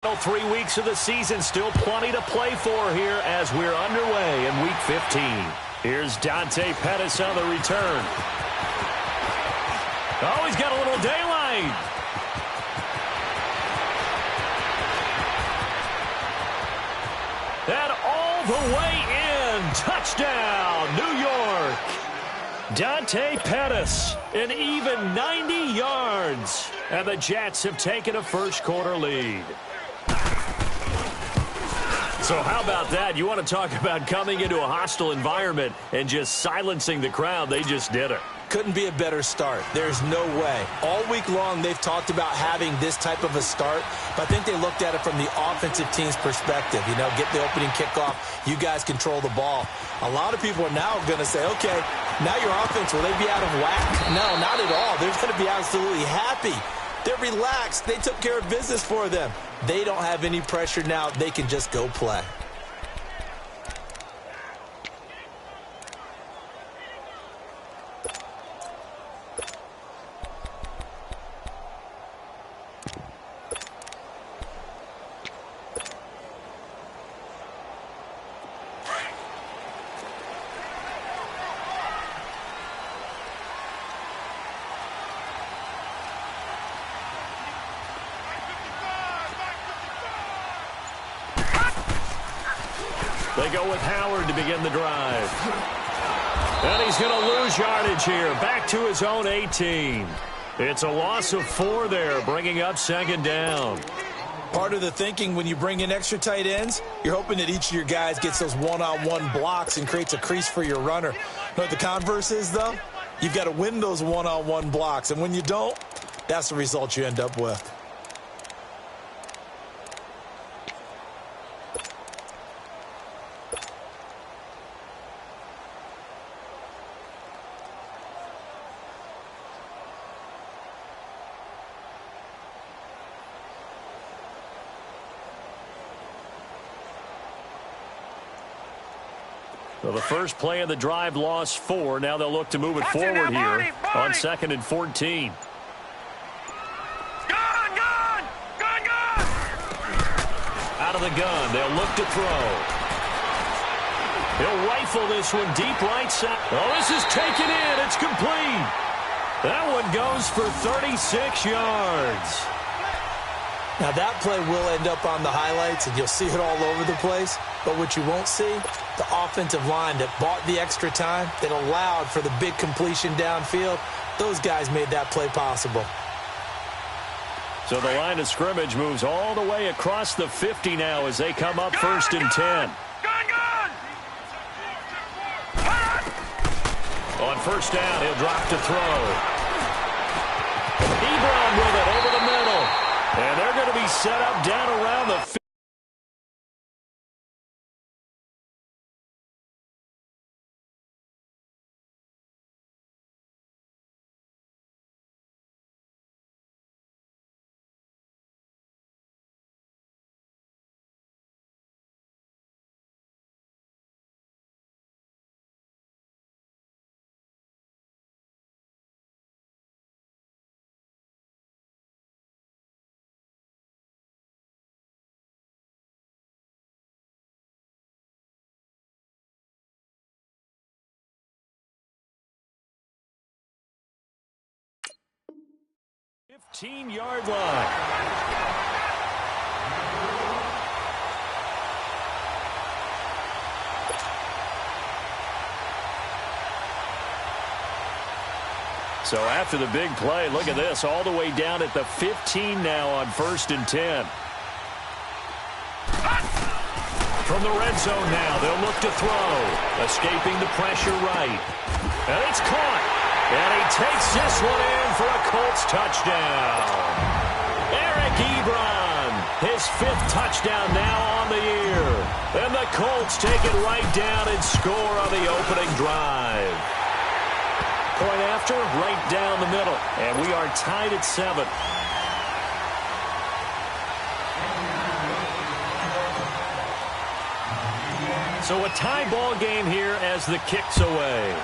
3 weeks of the season, still plenty to play for here as we're underway in Week 15. Here's Dante Pettis on the return. Oh, he's got a little daylight. And all the way in. Touchdown, New York. Dante Pettis, an even 90 yards. And the Jets have taken a first-quarter lead. So how about that? You want to talk about coming into a hostile environment and just silencing the crowd. They just did it. Couldn't be a better start. There's no way. All week long, they've talked about having this type of a start, but I think they looked at it from the offensive team's perspective. You know, get the opening kickoff. You guys control the ball. A lot of people are now going to say, okay, now your offense, will they be out of whack? No, not at all. They're going to be absolutely happy. They're relaxed. They took care of business for them. They don't have any pressure now. They can just go play. They go with Howard to begin the drive. And he's going to lose yardage here. Back to his own 18. It's a loss of 4 there, bringing up second down. Part of the thinking when you bring in extra tight ends, you're hoping that each of your guys gets those one-on-one blocks and creates a crease for your runner. You know what the converse is, though? You've got to win those one-on-one blocks. And when you don't, that's the result you end up with. So the first play of the drive lost 4. Now they'll look to move it forward here on 2nd and 14. Out of the gun. They'll look to throw. He'll rifle this one deep right side. Oh, this is taken in. It's complete. That one goes for 36 yards. Now, that play will end up on the highlights, and you'll see it all over the place. But what you won't see, the offensive line that bought the extra time, that allowed for the big completion downfield, those guys made that play possible. So the line of scrimmage moves all the way across the 50 now as they come up 1st and 10. On 1st down, he'll drop to throw. Ebron with it over the middle. And they're going to be set up down around the 50. Yard line. So after the big play, look at this, all the way down at the 15 now on 1st and 10. From the red zone now, they'll look to throw. Escaping the pressure right. And it's caught. And he takes this one in for a Colts touchdown. Eric Ebron, his 5th touchdown now on the year. And the Colts take it right down and score on the opening drive. Point after, right down the middle. And we are tied at 7. So a tie ball game here as the kick's away.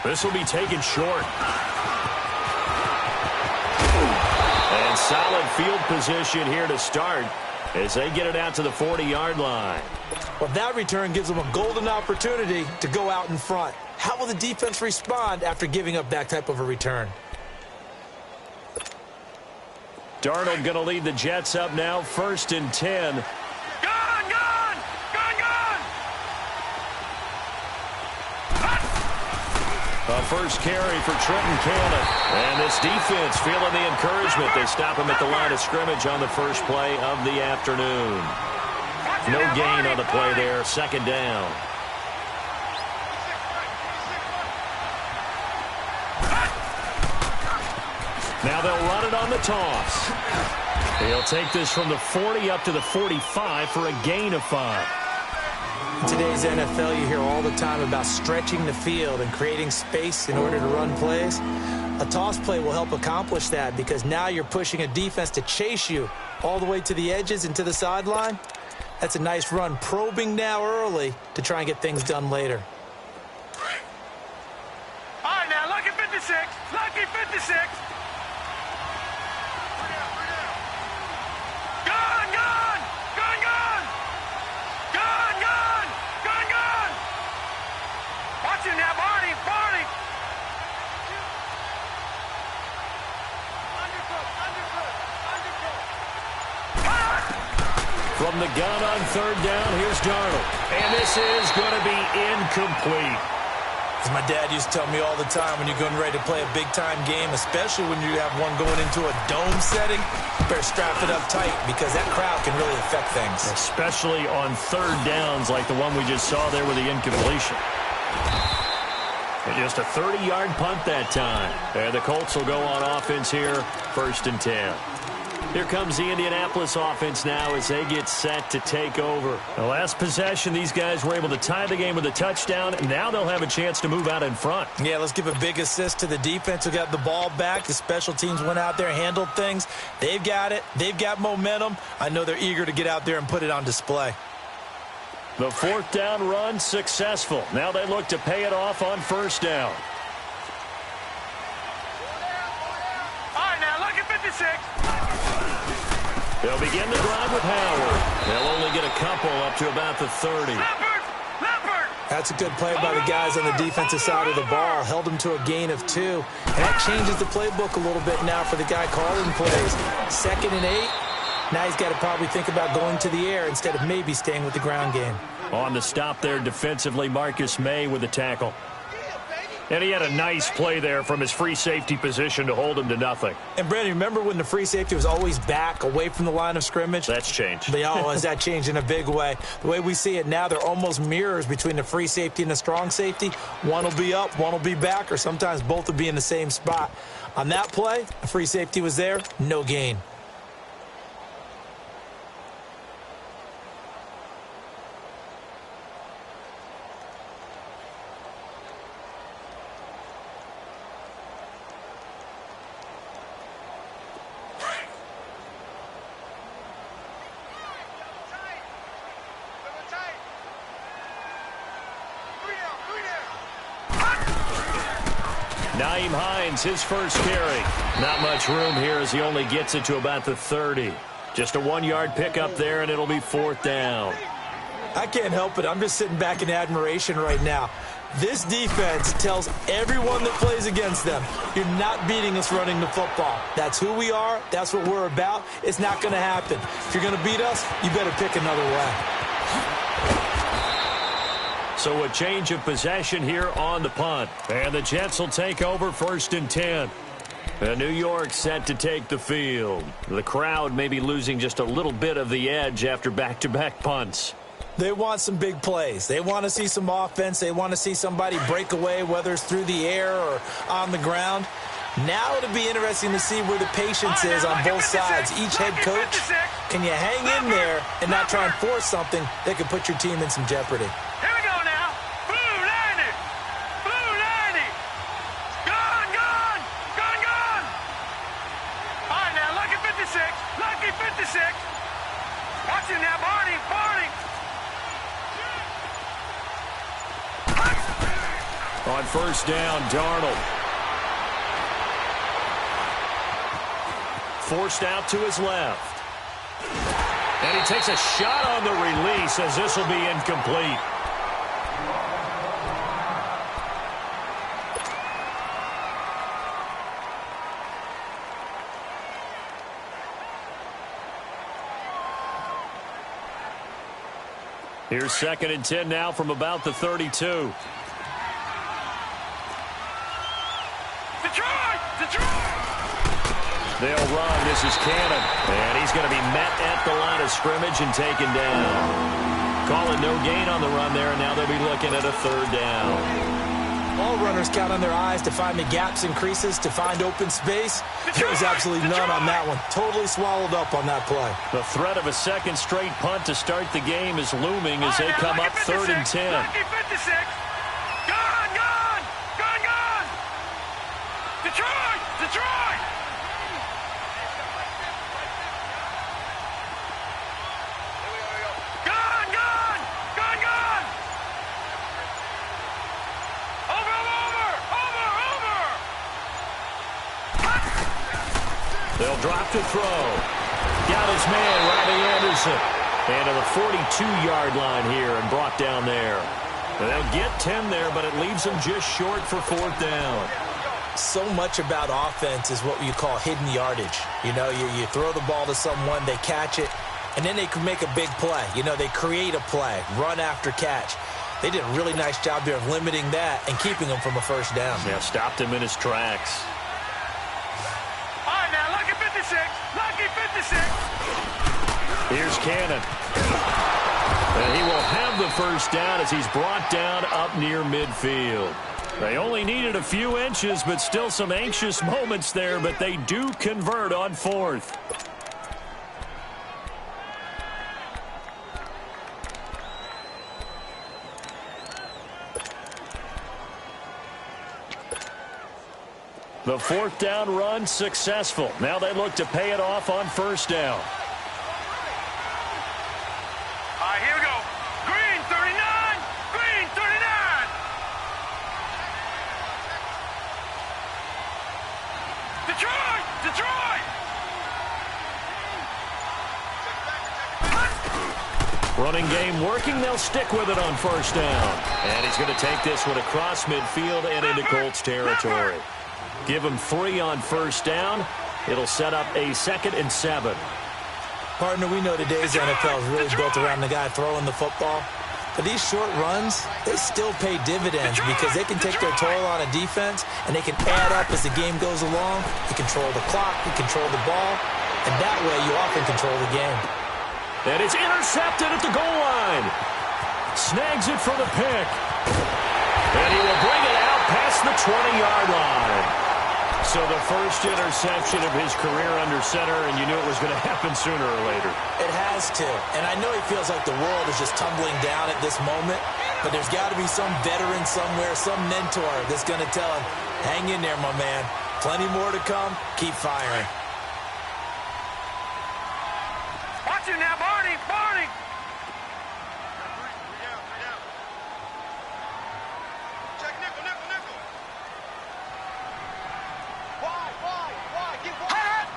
This will be taken short. And field position here to start as they get it out to the 40-yard line. Well, that return gives them a golden opportunity to go out in front. How will the defense respond after giving up that type of a return? Darnold going to lead the Jets up now, 1st and 10. Gone! A first carry for Trenton Cannon. And this defense feeling the encouragement. They stop him at the line of scrimmage on the first play of the afternoon. No gain on the play there. 2nd down. Now they'll run it on the toss. He'll take this from the 40 up to the 45 for a gain of 5. In today's NFL, you hear all the time about stretching the field and creating space in order to run plays. A toss play will help accomplish that because now you're pushing a defense to chase you all the way to the edges and to the sideline. That's a nice run, probing now early to try and get things done later. All right, now, lucky 56. Lucky 56. Watching that, Barney. From the gun on 3rd down, here's Darnold. And this is going to be incomplete. As my dad used to tell me all the time, when you're getting ready to play a big-time game, especially when you have one going into a dome setting, you better strap it up tight because that crowd can really affect things. Especially on 3rd downs like the one we just saw there with the incompletion. And just a 30-yard punt that time. And the Colts will go on offense here, 1st and 10. Here comes the Indianapolis offense now as they get set to take over. The last possession, these guys were able to tie the game with a touchdown, and now they'll have a chance to move out in front. Yeah, let's give a big assist to the defense who got the ball back. The special teams went out there, handled things. They've got it. They've got momentum. I know they're eager to get out there and put it on display. The 4th down run successful. Now they look to pay it off on 1st down. All right, now, lucky 56. They'll begin the drive with Howard. They'll only get a couple up to about the 30. Leopard! That's a good play by the guys on the defensive side of the ball. Held them to a gain of 2. And that changes the playbook a little bit now for the guy calling plays. 2nd and 8. Now he's got to probably think about going to the air instead of maybe staying with the ground game. On the stop there defensively, Marcus May with the tackle. And he had a nice play there from his free safety position to hold him to nothing. And, Brandon, remember when the free safety was always back away from the line of scrimmage? That's changed. Has that changed in a big way? The way we see it now, they're almost mirrors between the free safety and the strong safety. One will be up, one will be back, or sometimes both will be in the same spot. On that play, the free safety was there, no gain. Nyheim Hines, his first carry. Not much room here as he only gets it to about the 30. Just a 1-yard pickup there, and it'll be 4th down. I can't help it. I'm just sitting back in admiration right now. This defense tells everyone that plays against them, you're not beating us running the football. That's who we are. That's what we're about. It's not going to happen. If you're going to beat us, you better pick another way. So a change of possession here on the punt. And the Jets will take over 1st and 10. And New York set to take the field. The crowd may be losing just a little bit of the edge after back-to-back punts. They want some big plays. They want to see some offense. They want to see somebody break away, whether it's through the air or on the ground. Now it'll be interesting to see where the patience is on both sides. Each head coach, can you hang in there and not try and force something that could put your team in some jeopardy? Here we go now. Blue 90. Blue 90. Gone, gone. Gone, gone. All right, now, lucky 56. Lucky 56. Watching now, Barney. Barney. On 1st down, Darnold. forced out to his left. And he takes a shot on the release as this will be incomplete. Here's 2nd and 10 now from about the 32. Detroit! Detroit! They'll run. This is Cannon. And he's going to be met at the line of scrimmage and taken down. Calling no gain on the run there, and now they'll be looking at a 3rd down. All runners count on their eyes to find the gaps and creases, to find open space. There was absolutely none on that one. Totally swallowed up on that play. The threat of a 2nd straight punt to start the game is looming as they come up 3rd and 10. Lucky 56. Gone, gone, gone, gone. Detroit, Detroit. Gone, gone, gone, gone. Over, over, over, over. They'll drop to throw. Got his man, Robbie Anderson. And to the 42-yard line here and brought down there. They'll get 10 there, but it leaves them just short for 4th down. So much about offense is what you call hidden yardage. You know, you throw the ball to someone, they catch it, and then they can make a big play. You know, they create a play, run after catch. They did a really nice job there of limiting that and keeping him from a 1st down. Yeah, stopped him in his tracks. All right, now, lucky 56. Lucky 56. Here's Cannon. And he will have the 1st down as he's brought down up near midfield. They only needed a few inches, but still some anxious moments there, but they do convert on 4th. The 4th down run successful. Now they look to pay it off on 1st down. All right, here we go. Green 39. Green 39. Detroit! Detroit! Running game working. They'll stick with it on 1st down. And he's going to take this one across midfield and into Colts territory. Give him 3 on 1st down. It'll set up a 2nd and 7. Partner, we know today's NFL is really built around the guy throwing the football. But these short runs, they still pay dividends because they can take their toll on a defense, and they can add up as the game goes along. You control the clock, you control the ball, and that way you often control the game. And it's intercepted at the goal line. Snags it for the pick. And he will bring it out past the 20-yard line. So the first interception of his career under center, and you knew it was going to happen sooner or later. It has to. And I know he feels like the world is just tumbling down at this moment, but there's got to be some veteran somewhere, some mentor that's going to tell him, hang in there, my man. Plenty more to come. Keep firing. Watch it now, Barney! Barney! Check nickel, nickel, nickel. Why? Get wide.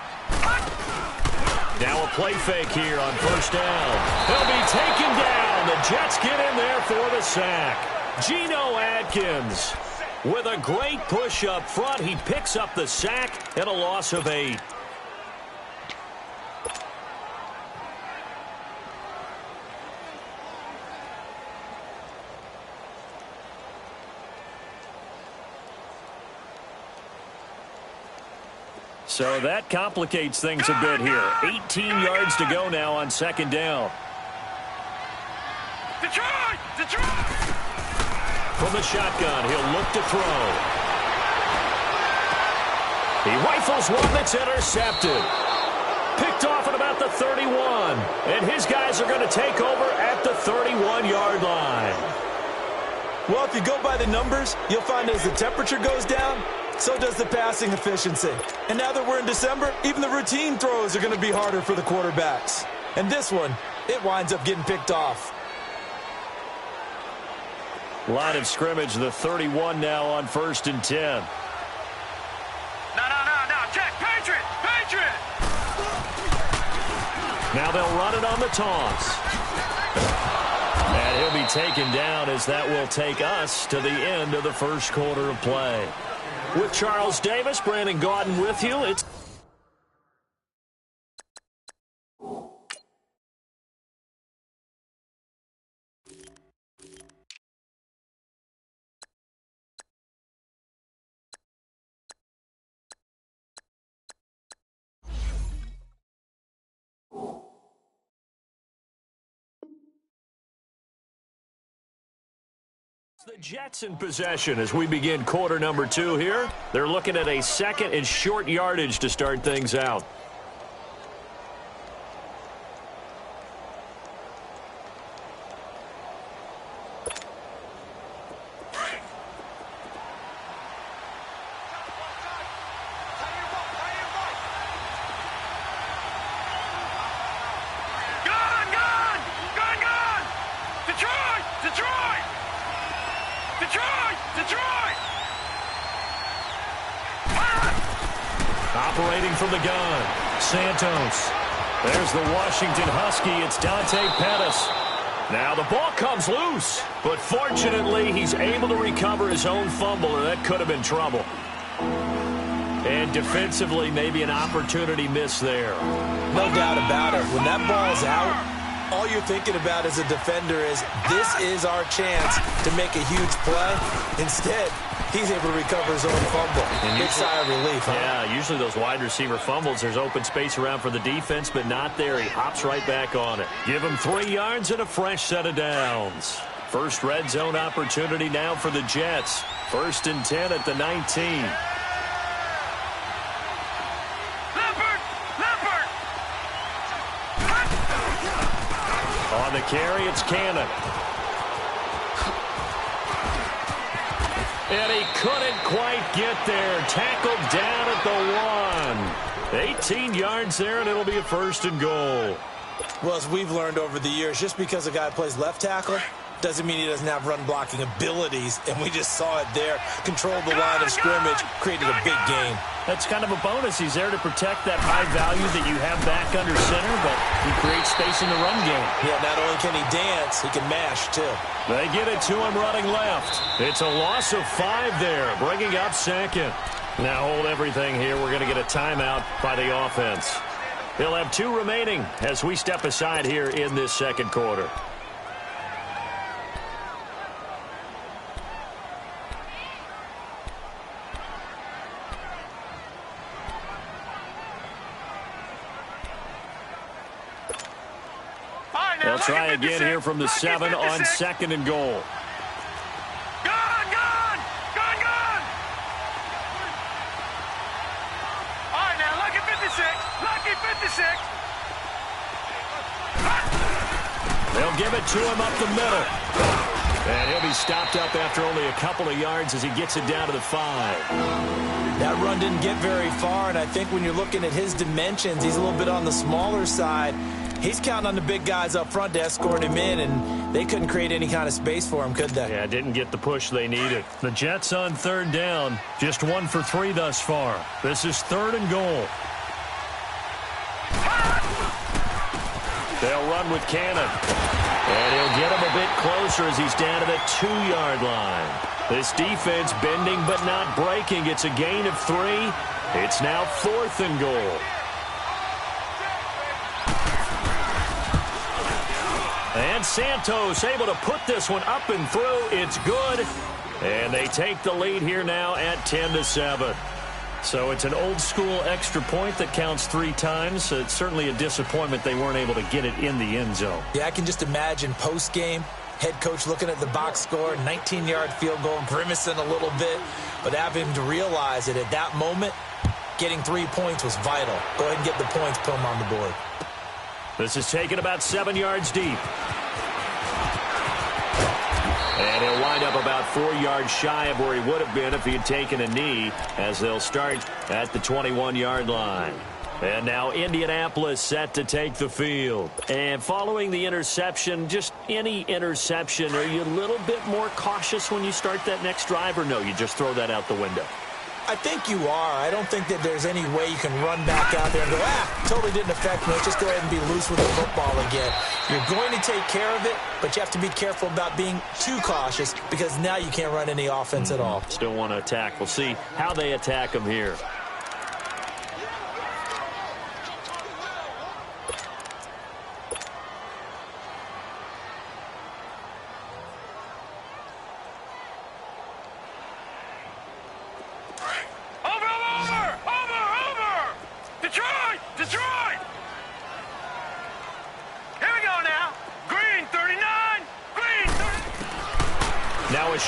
Now a play fake here on 1st down. He'll be taken down. The Jets get in there for the sack. Geno Atkins with a great push up front. He picks up the sack and a loss of 8. So that complicates things a bit here. 18 yards to go now on 2nd down. Detroit! Detroit! From the shotgun, he'll look to throw. He rifles one that's intercepted. Picked off at about the 31. And his guys are going to take over at the 31-yard line. Well, if you go by the numbers, you'll find as the temperature goes down, so does the passing efficiency. And now that we're in December, even the routine throws are going to be harder for the quarterbacks. And this one, it winds up getting picked off. Line of scrimmage, the 31 now on 1st and 10. No. Check. Patriot! Patriot! Now they'll run it on the toss. And he'll be taken down as that will take us to the end of the first quarter of play. With Charles Davis, Brandon Gaudin with you. It's the Jets in possession as we begin quarter number 2 here. They're looking at a second and short yardage to start things out. Operating from the gun, Santos. There's the Washington Husky. It's Dante Pettis. Now the ball comes loose, but fortunately he's able to recover his own fumble, or that could have been trouble. And defensively, maybe an opportunity miss there. No doubt about it. When that ball's out, all you're thinking about as a defender is, this is our chance to make a huge play. Instead, he's able to recover his own fumble. And big sigh of relief, huh? Yeah, usually those wide receiver fumbles, there's open space around for the defense, but not there. He hops right back on it. Give him 3 yards and a fresh set of downs. First red zone opportunity now for the Jets. 1st and 10 at the 19. On the carry, it's Cannon. And he couldn't quite get there. Tackled down at the 1. 18 yards there, and it'll be a 1st and goal. Well, as we've learned over the years, just because a guy plays left tackle doesn't mean he doesn't have run-blocking abilities, and we just saw it there. Controlled the line of scrimmage, created a big game. That's kind of a bonus. He's there to protect that high value that you have back under center, but he creates space in the run game. Yeah, not only can he dance, he can mash, too. They get it to him running left. It's a loss of 5 there, bringing up 2nd. Now hold everything here. We're going to get a timeout by the offense. He'll have 2 remaining as we step aside here in this 2nd quarter. They'll try again here from the 7 on 2nd and goal. Gone! Gone! All right, now, lucky 56. Lucky 56. They'll give it to him up the middle. And he'll be stopped up after only a couple of yards as he gets it down to the 5. That run didn't get very far, and I think when you're looking at his dimensions, he's a little bit on the smaller side. He's counting on the big guys up front to escort him in, and they couldn't create any kind of space for him, could they? Yeah, didn't get the push they needed. The Jets on 3rd down, just 1 for 3 thus far. This is 3rd and goal. They'll run with Cannon. And he'll get him a bit closer as he's down to the 2-yard line. This defense bending but not breaking. It's a gain of 3. It's now 4th and goal. And Santos able to put this one up and through. It's good. And they take the lead here now at 10-7. So it's an old-school extra point that counts 3 times. So it's certainly a disappointment they weren't able to get it in the end zone. Yeah, I can just imagine post-game, head coach looking at the box score, 19-yard field goal, grimacing a little bit, but having to realize that at that moment, getting 3 points was vital. Go ahead and get the points, put them on the board. This is taken about 7 yards deep. And he'll wind up about 4 yards shy of where he would have been if he had taken a knee, as they'll start at the 21-yard line. And now Indianapolis set to take the field. And following the interception, just any interception, are you a little bit more cautious when you start that next drive, or no, you just throw that out the window? I think you are. I don't think that there's any way you can run back out there and go, totally didn't affect me. Let's just go ahead and be loose with the football again. You're going to take care of it, but you have to be careful about being too cautious because now you can't run any offense at all. Still want to attack. We'll see how they attack them here.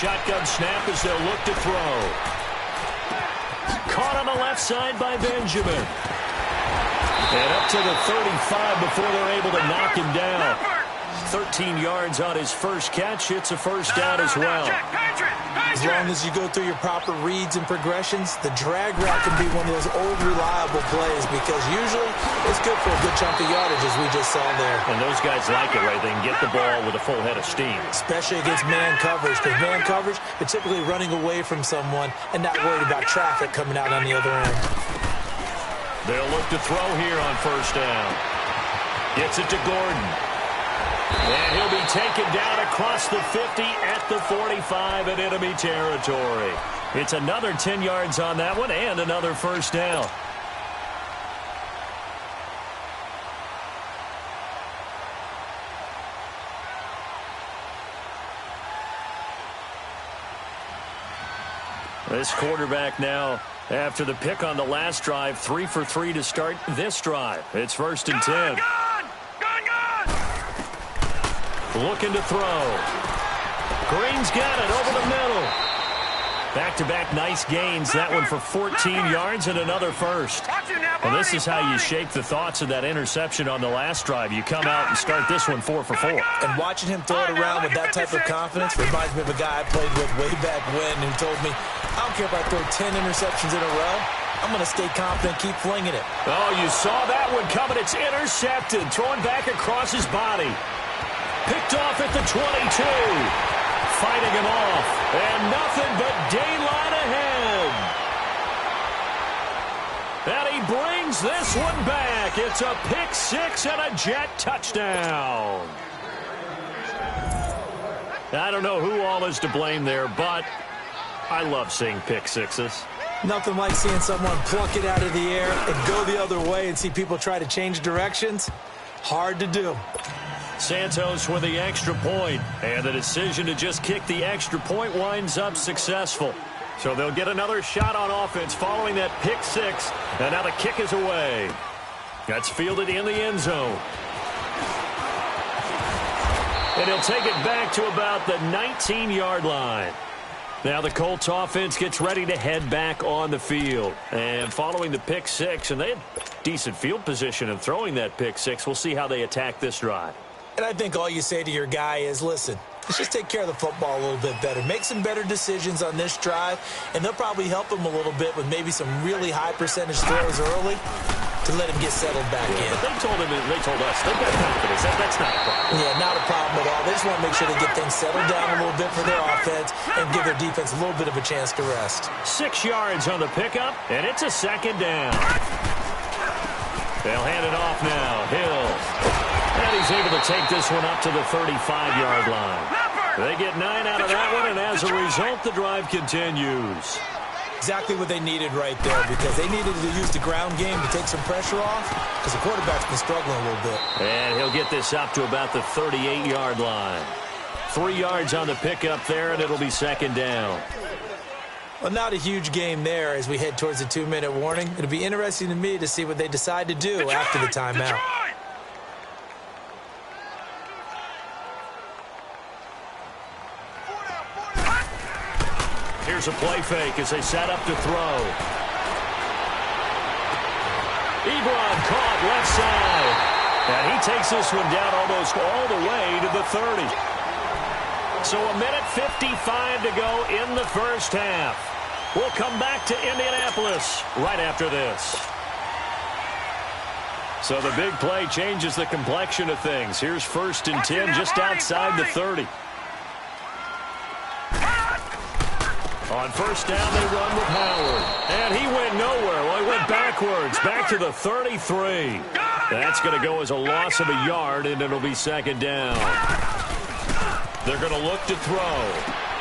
Shotgun snap as they'll look to throw. Caught on the left side by Benjamin. And up to the 35 before they're able to knock him down. 13 yards on his first catch. It's a first down as well. As long as you go through your proper reads and progressions, the drag route can be one of those old reliable plays because usually it's good for a good chunk of yardage as we just saw there. And those guys like it, right? They can get the ball with a full head of steam. Especially against man coverage because man coverage, they're typically running away from someone and not worried about traffic coming out on the other end. They'll look to throw here on first down. Gets it to Gordon. And he'll be taken down across the 50 at the 45 in enemy territory. It's another 10 yards on that one and another first down. This quarterback now, after the pick on the last drive, 3 for 3 to start this drive. It's first and 10. Looking to throw. Green's got it over the middle. Back-to-back nice gains. That one for 14 yards and another first. Well, this is how you shape the thoughts of that interception on the last drive. You come out and start this one 4 for 4. And watching him throw it around with that type of confidence reminds me of a guy I played with way back when who told me, I don't care if I throw 10 interceptions in a row. I'm going to stay confident, keep flinging it. Oh, you saw that one coming. It's intercepted. Throwing back across his body. Picked off at the 22. Fighting him off. And nothing but daylight ahead. And he brings this one back. It's a pick six and a Jet touchdown. I don't know who all is to blame there, but I love seeing pick sixes. Nothing like seeing someone pluck it out of the air and go the other way and see people try to change directions. Hard to do. Santos with the extra point, and the decision to just kick the extra point winds up successful. So they'll get another shot on offense following that pick six, and now the kick is away. That's fielded in the end zone. And he'll take it back to about the 19-yard line. Now the Colts offense gets ready to head back on the field. And following the pick six, and they had decent field position in throwing that pick six, we'll see how they attack this drive. And I think all you say to your guy is, listen, let's just take care of the football a little bit better. Make some better decisions on this drive, and they'll probably help him a little bit with maybe some really high percentage throws early to let him get settled back in. But they told us, they've got confidence. That's not a problem. Yeah, not a problem at all. They just want to make sure they get things settled down a little bit for their offense and give their defense a little bit of a chance to rest. 6 yards on the pickup, and it's a second down. They'll hand it off now. Hill. And he's able to take this one up to the 35-yard line. They get 9 out of that one, and as a result, the drive continues. Exactly what they needed right there, because they needed to use the ground game to take some pressure off, because the quarterback's been struggling a little bit. And he'll get this up to about the 38-yard line. 3 yards on the pickup there, and it'll be second down. Well, not a huge game there as we head towards the 2-minute warning. It'll be interesting to me to see what they decide to do after the timeout. Here's a play fake as they set up to throw. Ebron caught left side. And he takes this one down almost all the way to the 30. So a minute 55 to go in the first half. We'll come back to Indianapolis right after this. So the big play changes the complexion of things. Here's first and 10 just outside the 30. On first down, they run with Howard. And he went nowhere. Well, he went backwards, back to the 33. That's going to go as a loss of a yard, and it'll be second down. They're going to look to throw.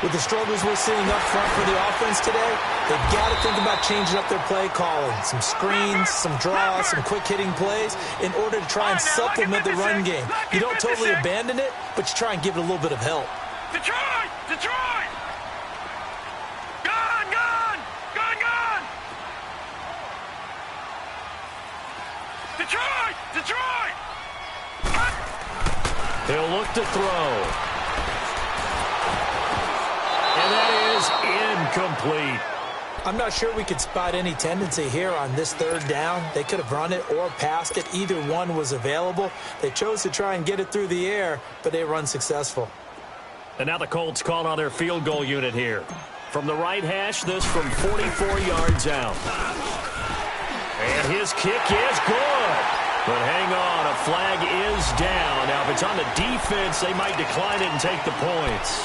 With the struggles we're seeing up front for the offense today, they've got to think about changing up their play calling. Some screens, some draws, some quick-hitting plays in order to try and supplement the run game. You don't totally abandon it, but you try and give it a little bit of help. Detroit! Detroit! Gone! Gone! Gone! Gone! Detroit! Detroit! He'll look to throw. And that is incomplete. I'm not sure we could spot any tendency here on this third down. They could have run it or passed it. Either one was available. They chose to try and get it through the air, but they were unsuccessful. And now the Colts called on their field goal unit here. From the right hash, this from 44 yards out. And his kick is good. But hang on, a flag is down. Now, if it's on the defense, they might decline it and take the points.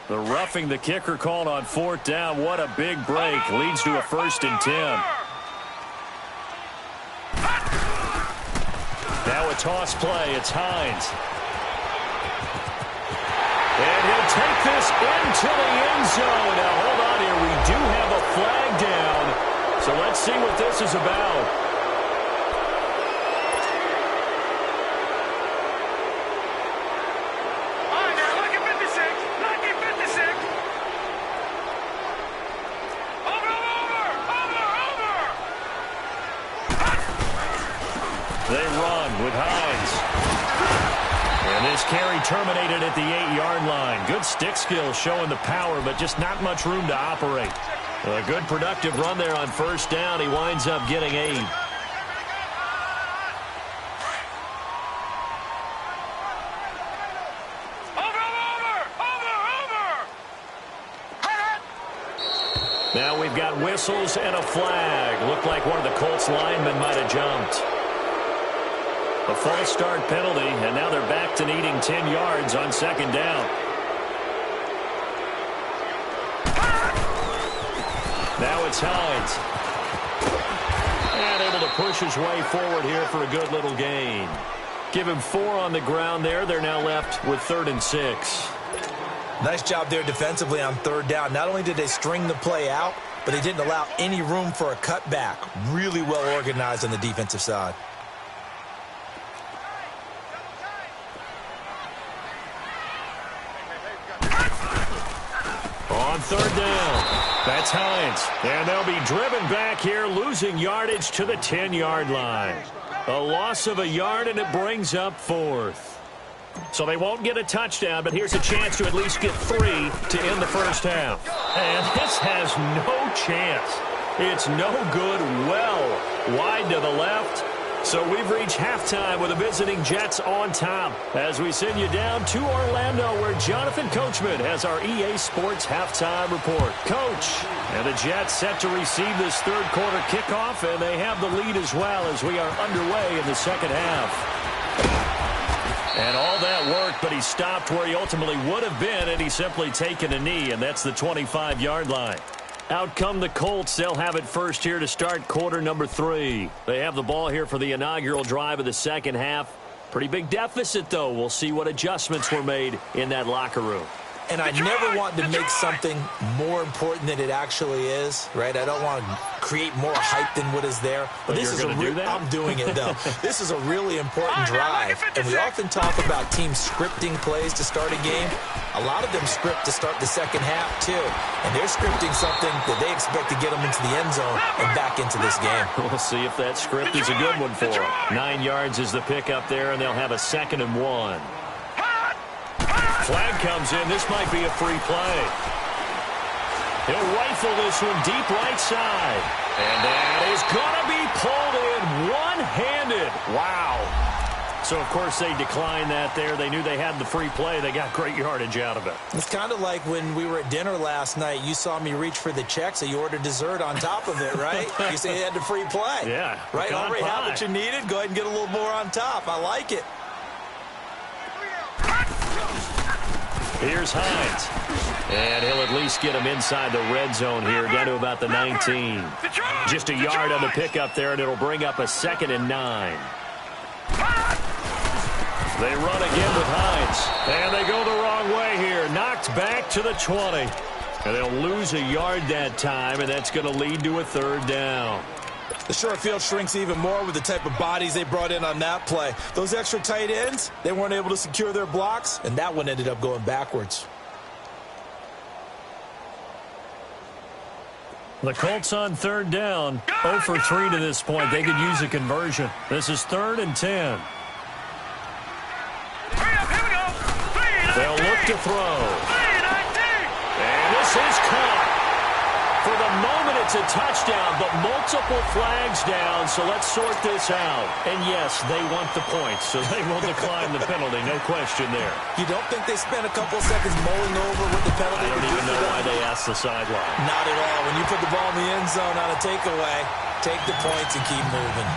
The roughing the kicker called on fourth down. What a big break. Leads to a 1st and 10. Now a toss play. It's Hines. And he'll take this into the end zone. Now hold on here. We do have a flag down. So let's see what this is about. They run with Hines. And this carry terminated at the 8-yard line. Good stick skills showing the power, but just not much room to operate. A good productive run there on first down. He winds up getting 8. Now we've got whistles and a flag. Looked like one of the Colts linemen might have jumped. A false start penalty, and now they're back to needing 10 yards on second down. Now it's Hines. And able to push his way forward here for a good little gain. Give him 4 on the ground there. They're now left with 3rd and 6. Nice job there defensively on third down. Not only did they string the play out, but they didn't allow any room for a cutback. Really well organized on the defensive side. On third down, that's Hines. And they'll be driven back here, losing yardage to the 10-yard line. A loss of a yard, and it brings up 4th. So they won't get a touchdown, but here's a chance to at least get 3 to end the first half. And this has no chance. It's no good, well wide to the left. So we've reached halftime with the visiting Jets on top as we send you down to Orlando where Jonathan Coachman has our EA Sports halftime report. Coach, and the Jets set to receive this third quarter kickoff, and they have the lead as well as we are underway in the second half. And all that worked, but he stopped where he ultimately would have been had he simply taken a knee, and that's the 25-yard line. Out come the Colts. They'll have it first here to start quarter number 3. They have the ball here for the inaugural drive of the second half. Pretty big deficit, though. We'll see what adjustments were made in that locker room. And I never want to make something more important than it actually is, right? I don't want to create more hype than what is there. But this is I'm doing it, though. This is a really important drive. And we often talk about teams scripting plays to start a game. A lot of them script to start the second half, too. And they're scripting something that they expect to get them into the end zone and back into this game. We'll see if that script is a good one for them. 9 yards is the pickup there, and they'll have a 2nd and 1. Flag comes in. This might be a free play. He'll rifle this one deep right side. And that is going to be pulled in one-handed. Wow. So, of course, they declined that there. They knew they had the free play. They got great yardage out of it. It's kind of like when we were at dinner last night. You saw me reach for the check, so you ordered dessert on top of it, right? You say you had the free play. Yeah. Right? Already had what you needed. Go ahead and get a little more on top. I like it. Here's Hines. And he'll at least get him inside the red zone here, down to about the 19. Just a yard on the pickup there, and it'll bring up a 2nd and 9. They run again with Hines. And they go the wrong way here. Knocked back to the 20. And they'll lose a yard that time, and that's going to lead to a 3rd down. The short field shrinks even more with the type of bodies they brought in on that play. Those extra tight ends, they weren't able to secure their blocks, and that one ended up going backwards. The Colts on 3rd down. 0 for 3 to this point. They could use a conversion. This is 3rd and 10. They'll look to throw. And this is caught. For the moment, it's a touchdown, but multiple flags down, so let's sort this out. And yes, they want the points, so they will decline the penalty, no question there. You don't think they spent a couple seconds mulling over what the penalty I don't even know why they asked the sideline. Not at all. When you put the ball in the end zone on a takeaway, take the points and keep moving.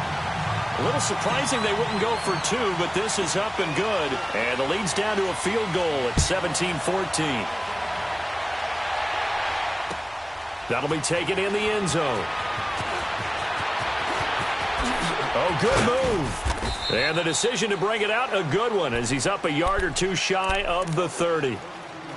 A little surprising they wouldn't go for 2, but this is up and good. And the lead's down to a field goal at 17-14. That'll be taken in the end zone. Oh, good move. And the decision to bring it out, a good one, as he's up a yard or 2 shy of the 30.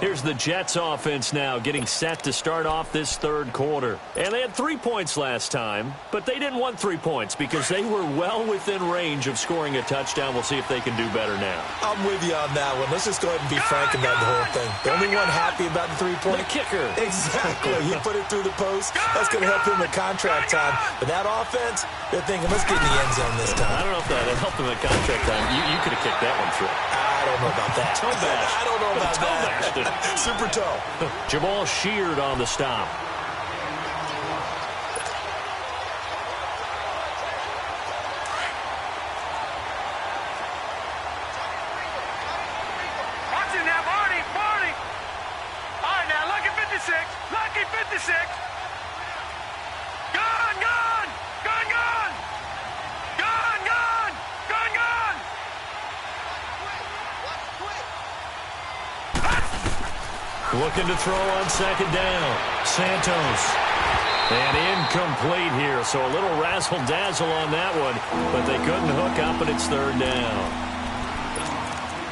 Here's the Jets offense now getting set to start off this 3rd quarter. And they had 3 points last time, but they didn't want 3 points because they were well within range of scoring a touchdown. We'll see if they can do better now. I'm with you on that one. Let's just go ahead and be frank about the whole thing. The only one happy about the 3-point. The kicker. Exactly. He put it through the post. That's going to help him in contract time. But that offense, they're thinking, let's get in the end zone this time. I don't know if that helped him in contract time. You could have kicked that one through. I don't know about that. Toe bash. I don't know about toe that. Bashed it. Super toe. Jamal Sheard on the stop. Watch it now, Barney. All right, now, lucky 56. Lucky 56. Gone. Looking to throw on 2nd down. Santos. And incomplete here, so a little razzle-dazzle on that one, but they couldn't hook up, and it's 3rd down.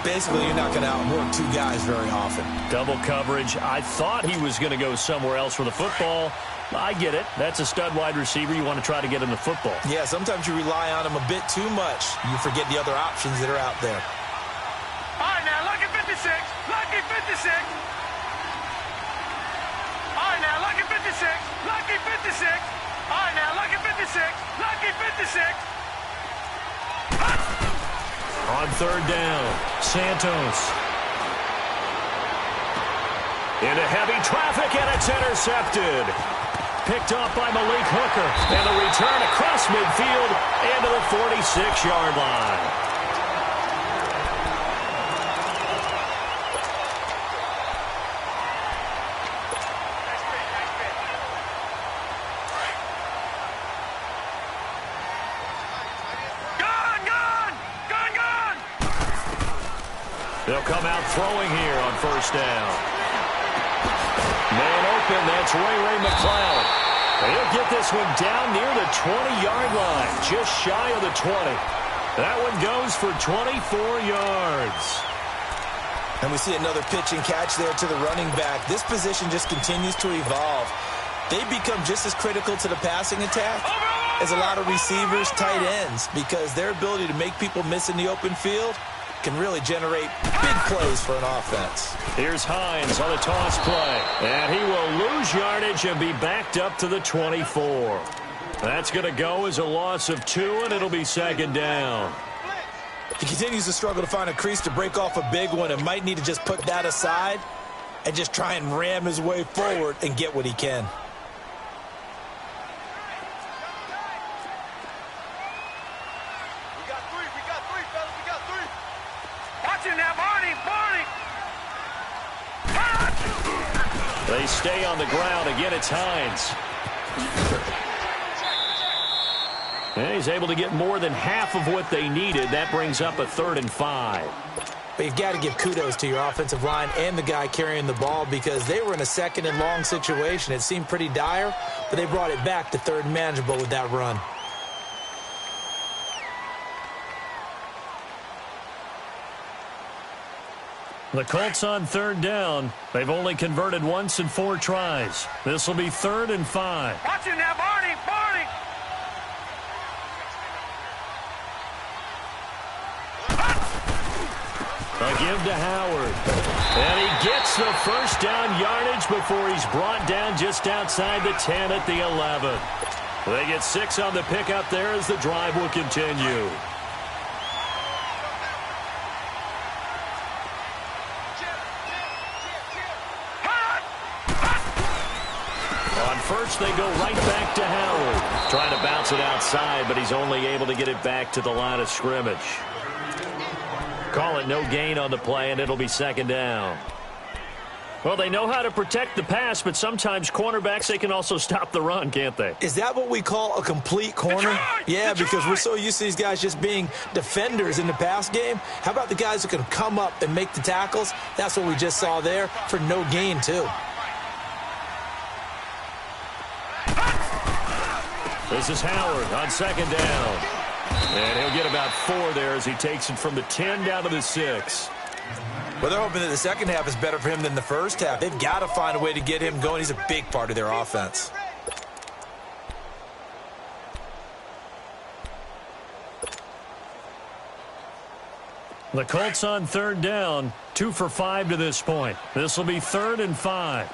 Basically, you're not going to outwork 2 guys very often. Double coverage. I thought he was going to go somewhere else with the football. I get it. That's a stud wide receiver. You want to try to get him the football. Yeah, sometimes you rely on him a bit too much. You forget the other options that are out there. All right, now, lucky 56. Lucky 56. All right, now, lucky 56. Lucky 56. All right, now, lucky 56. Lucky 56. On 3rd down, Santos. Into heavy traffic, and it's intercepted. Picked off by Malik Hooker. And the return across midfield and to the 46-yard line. They'll come out throwing here on 1st down. Man open, that's Ray McCloud. He'll get this one down near the 20-yard line, just shy of the 20. That one goes for 24 yards. And we see another pitch and catch there to the running back. This position just continues to evolve. They become just as critical to the passing attack as a lot of receivers, tight ends, because their ability to make people miss in the open field can really generate big plays for an offense. Here's Hines on the toss play. And he will lose yardage and be backed up to the 24. That's going to go as a loss of 2, and it'll be 2nd down. He continues to struggle to find a crease to break off a big one and might need to just put that aside and just try and ram his way forward and get what he can. We got three, fellas. We got 3. They stay on the ground. Again, it's Hines. And he's able to get more than half of what they needed. That brings up a 3rd and 5. But you've got to give kudos to your offensive line and the guy carrying the ball because they were in a 2nd and long situation. It seemed pretty dire, but they brought it back to 3rd and manageable with that run. The Colts on 3rd down. They've only converted once in 4 tries. This will be 3rd and 5. Watch it now, Barney, Barney. A give to Howard. And he gets the 1st down yardage before he's brought down just outside the 10 at the 11. They get 6 on the pickup there as the drive will continue. On first, they go right back to Howard. Trying to bounce it outside, but he's only able to get it back to the line of scrimmage. Call it no gain on the play, and it'll be 2nd down. Well, they know how to protect the pass, but sometimes cornerbacks, they can also stop the run, can't they? Is that what we call a complete corner? Yeah, because we're so used to these guys just being defenders in the pass game. How about the guys who can come up and make the tackles? That's what we just saw there for no gain, too. This is Howard on 2nd down. And he'll get about 4 there as he takes it from the 10 down to the 6. Well, they're hoping that the second half is better for him than the first half. They've got to find a way to get him going. He's a big part of their offense. The Colts on 3rd down, 2 for 5 to this point. This will be 3rd and 5.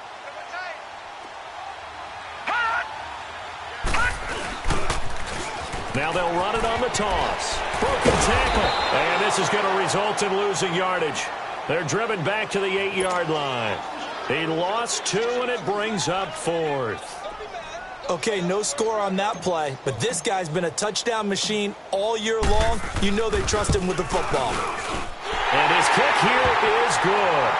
Now they'll run it on the toss. Broken tackle. And this is going to result in losing yardage. They're driven back to the 8-yard line. He lost 2, and it brings up 4th. Okay, no score on that play, but this guy's been a touchdown machine all year long. You know they trust him with the football. And his kick here is good.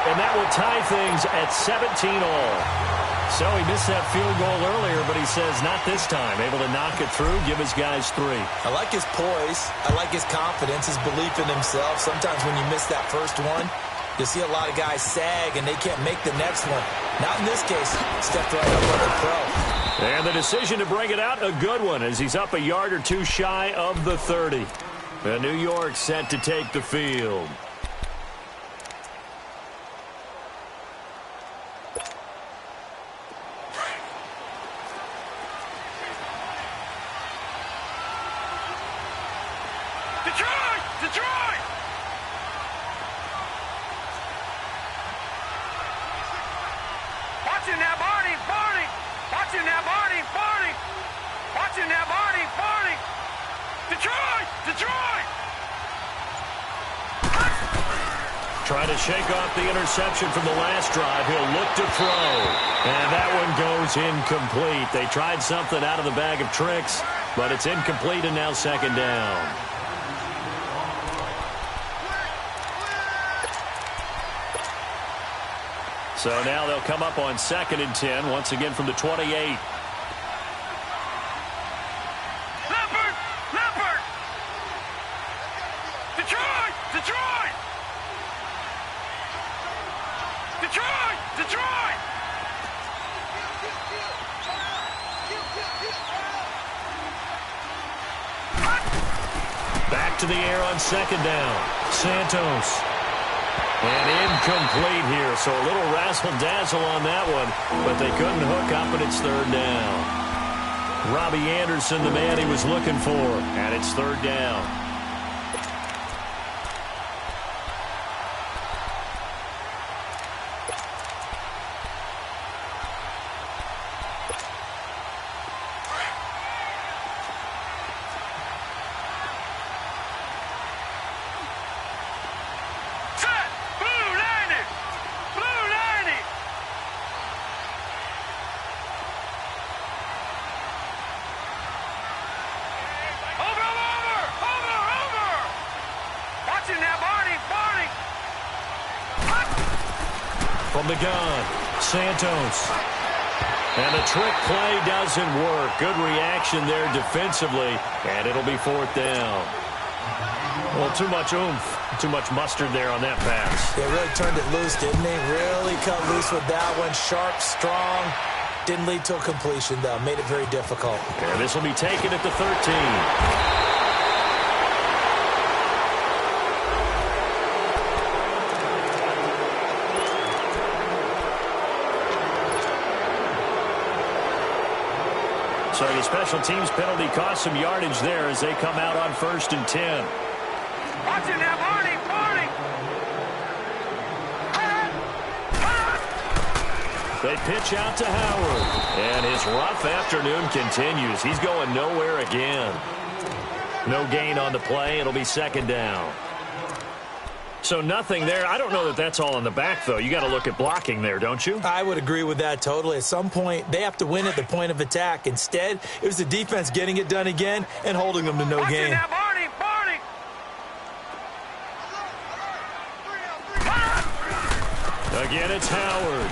And that will tie things at 17-all. So he missed that field goal earlier, but he says not this time. Able to knock it through, give his guys 3. I like his poise. I like his confidence, his belief in himself. Sometimes when you miss that first one, you'll see a lot of guys sag and they can't make the next one. Not in this case. Stepped right up like a pro. And the decision to bring it out, a good one, as he's up a yard or 2 shy of the 30. And New York set to take the field. Detroit! Watch it now, Barney! Barney! Watch it now, Barney! Barney! Watch it now, Barney! Barney! Detroit! Detroit! Trying to shake off the interception from the last drive. He'll look to throw. And that one goes incomplete. They tried something out of the bag of tricks, but it's incomplete and now 2nd down. So now they'll come up on 2nd and 10, once again from the 28. Leopard! Leopard! Detroit! Detroit! Detroit! Detroit! Back to the air on 2nd down. Santos. And incomplete here, so a little razzle-dazzle on that one, but they couldn't hook up, and it's 3rd down. Robbie Anderson, the man he was looking for, and it's 3rd down. From the gun, Santos. And the trick play doesn't work. Good reaction there defensively, and it'll be 4th down. Well, too much oomph, too much mustard there on that pass. They really turned it loose, didn't they? Really cut loose with that one. Sharp, strong. Didn't lead to a completion, though. Made it very difficult. And this will be taken at the 13. So the special teams penalty cost some yardage there as they come out on 1st and 10. Watch it now, Barney! Barney! They pitch out to Howard. And his rough afternoon continues. He's going nowhere again. No gain on the play. It'll be 2nd down. So nothing there. I don't know that that's all in the back, though. You got to look at blocking there, don't you? I would agree with that totally. At some point, they have to win at the point of attack. Instead, it was the defense getting it done again and holding them to no Watch gain. it now, Barney! Barney! Again, it's Howard.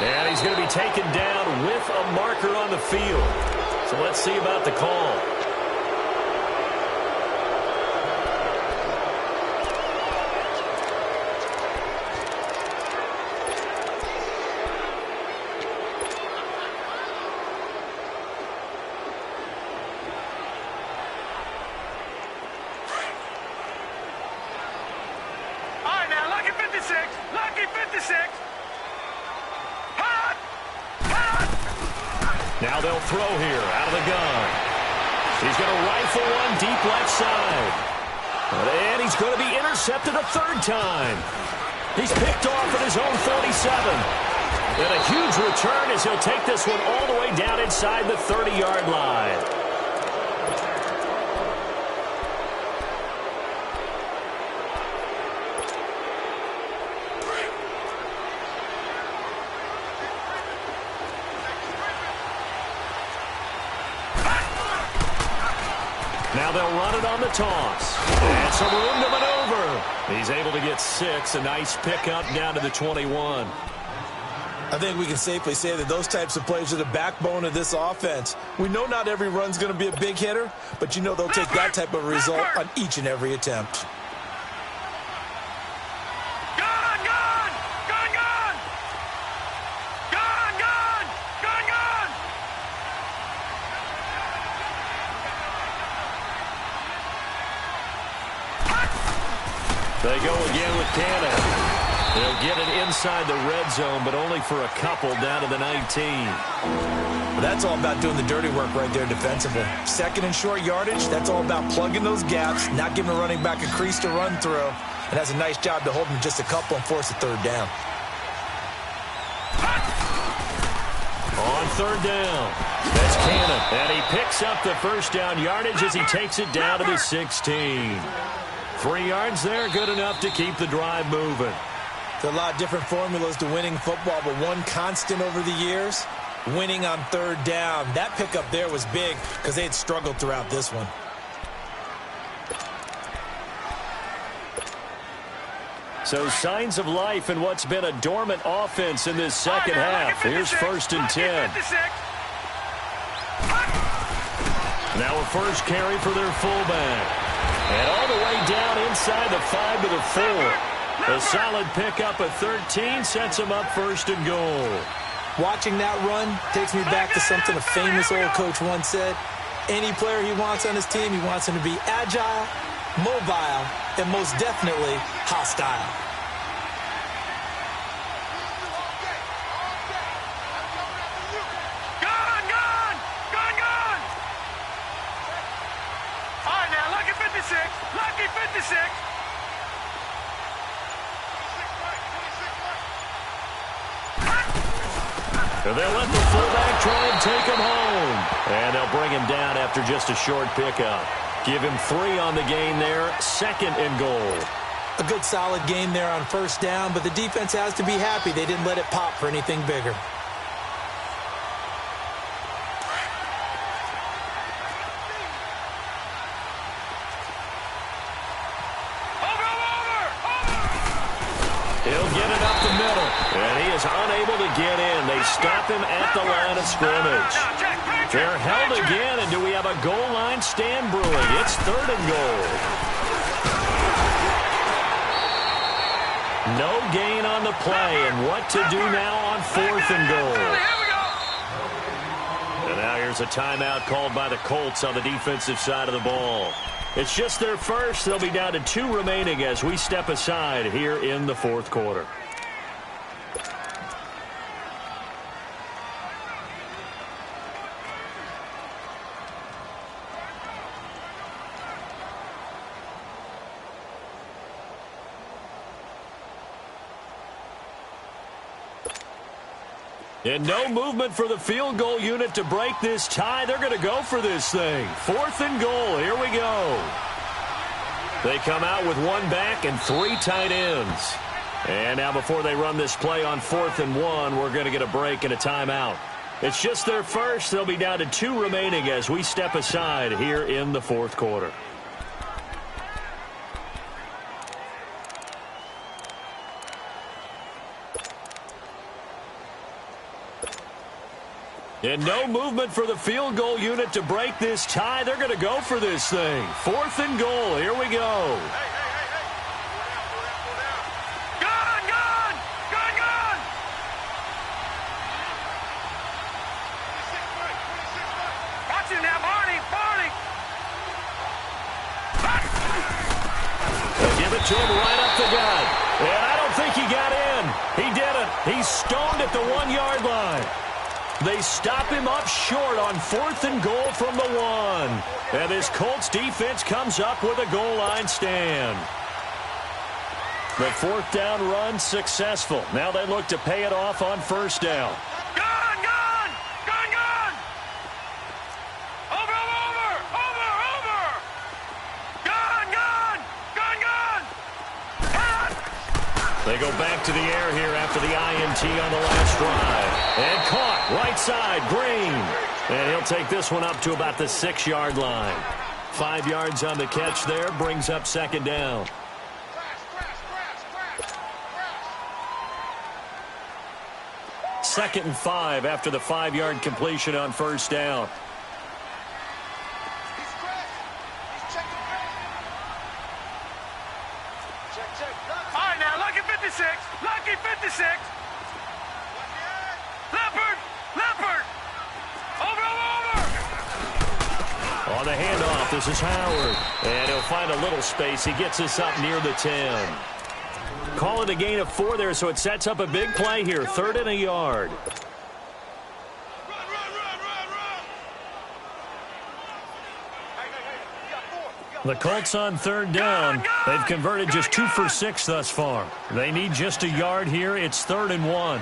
And he's going to be taken down with a marker on the field. So let's see about the call. Now they'll throw here out of the gun. He's going to rifle one deep left side. And he's going to be intercepted a 3rd time. He's picked off at his own 47. And a huge return as he'll take this one all the way down inside the 30-yard line. Now they'll run it on the toss. And some room to maneuver. He's able to get 6. A nice pickup down to the 21. I think we can safely say that those types of plays are the backbone of this offense. We know not every run's going to be a big hitter, but you know they'll take that type of result on each and every attempt. They go again with Cannon. They'll get it inside the red zone, but only for a couple down to the 19. That's all about doing the dirty work right there defensively. 2nd and short yardage, that's all about plugging those gaps, not giving a running back a crease to run through. And that's a nice job to hold him just a couple and force a 3rd down. On 3rd down, that's Cannon. And he picks up the 1st down yardage as he takes it down to the 16. 3 yards there, good enough to keep the drive moving. There are a lot of different formulas to winning football, but one constant over the years, winning on 3rd down. That pickup there was big because they had struggled throughout this one. So signs of life in what's been a dormant offense in this 2nd half. Here's 1st and 10. Now a 1st carry for their fullback. And all the way down inside the 5 to the 4. A solid pickup at 13 sets him up 1st and goal. Watching that run takes me back to something a famous old coach once said. Any player he wants on his team, he wants him to be agile, mobile, and most definitely hostile. Lucky 56. And they'll let the fullback try and take him home. And they'll bring him down after just a short pickup. Give him 3 on the gain there, 2nd and goal. A good solid game there on 1st down, but the defense has to be happy they didn't let it pop for anything bigger. He'll get it up the middle. And get in. They stop him at the line of scrimmage. They're held again, and do we have a goal line stand brewing? It's 3rd and goal. No gain on the play, and what to do now on 4th and goal. And now here's a timeout called by the Colts on the defensive side of the ball. It's just their first. They'll be down to 2 remaining as we step aside here in the 4th quarter. And no movement for the field goal unit to break this tie. They're going to go for this thing. 4th and goal. Here we go. They come out with 1 back and 3 tight ends. And now before they run this play on 4th and 1, we're going to get a break and a timeout. It's just their first. They'll be down to 2 remaining as we step aside here in the 4th quarter. And no movement for the field goal unit to break this tie. They're going to go for this thing. 4th and goal. Here we go. Gun! Gun! Gun! Gun! Watch him now, Barney! Barney! They'll give it to him right up the gut. And I don't think he got in. He didn't. He's stoned at the 1-yard line. They stop him up short on 4th and goal from the 1. And this Colts defense comes up with a goal line stand. The 4th down run successful. Now they look to pay it off on 1st down. Gun! Gun! Gun! Gun! Over! Over! Over! Over! Gun! Gun! Gun! Gun! Gun! They go back to the air here after the INT on the last drive. And caught right side, Green. And he'll take this one up to about the 6-yard line. 5 yards on the catch there, brings up 2nd down. Second and 5 after the 5-yard completion on 1st down. All right, now, Lucky 56. Lucky 56. Leopard! Leopard! Over, over, over! On the handoff, this is Howard. And he'll find a little space. He gets us up near the 10. Call it a gain of 4 there, so it sets up a big play here. 3rd and a yard. The Colts on 3rd down. They've converted just 2 for 6 thus far. They need just a yard here. It's 3rd and 1.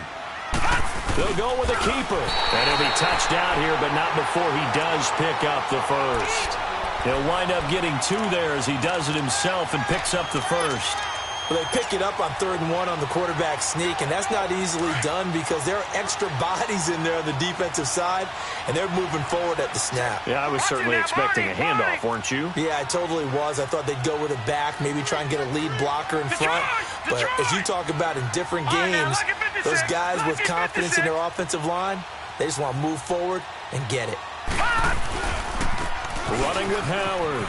They'll go with a keeper. And he'll be touched out here, but not before he does pick up the first. He'll wind up getting 2 there as he does it himself and picks up the first. Well, they pick it up on 3rd and 1 on the quarterback sneak, and that's not easily done because there are extra bodies in there on the defensive side, and they're moving forward at the snap. Yeah, I was certainly expecting a handoff, weren't you? Yeah, I totally was. I thought they'd go with it back, maybe try and get a lead blocker in front. But as you talk about in different games, those guys with confidence in their offensive line, they just want to move forward and get it. Running with Howard.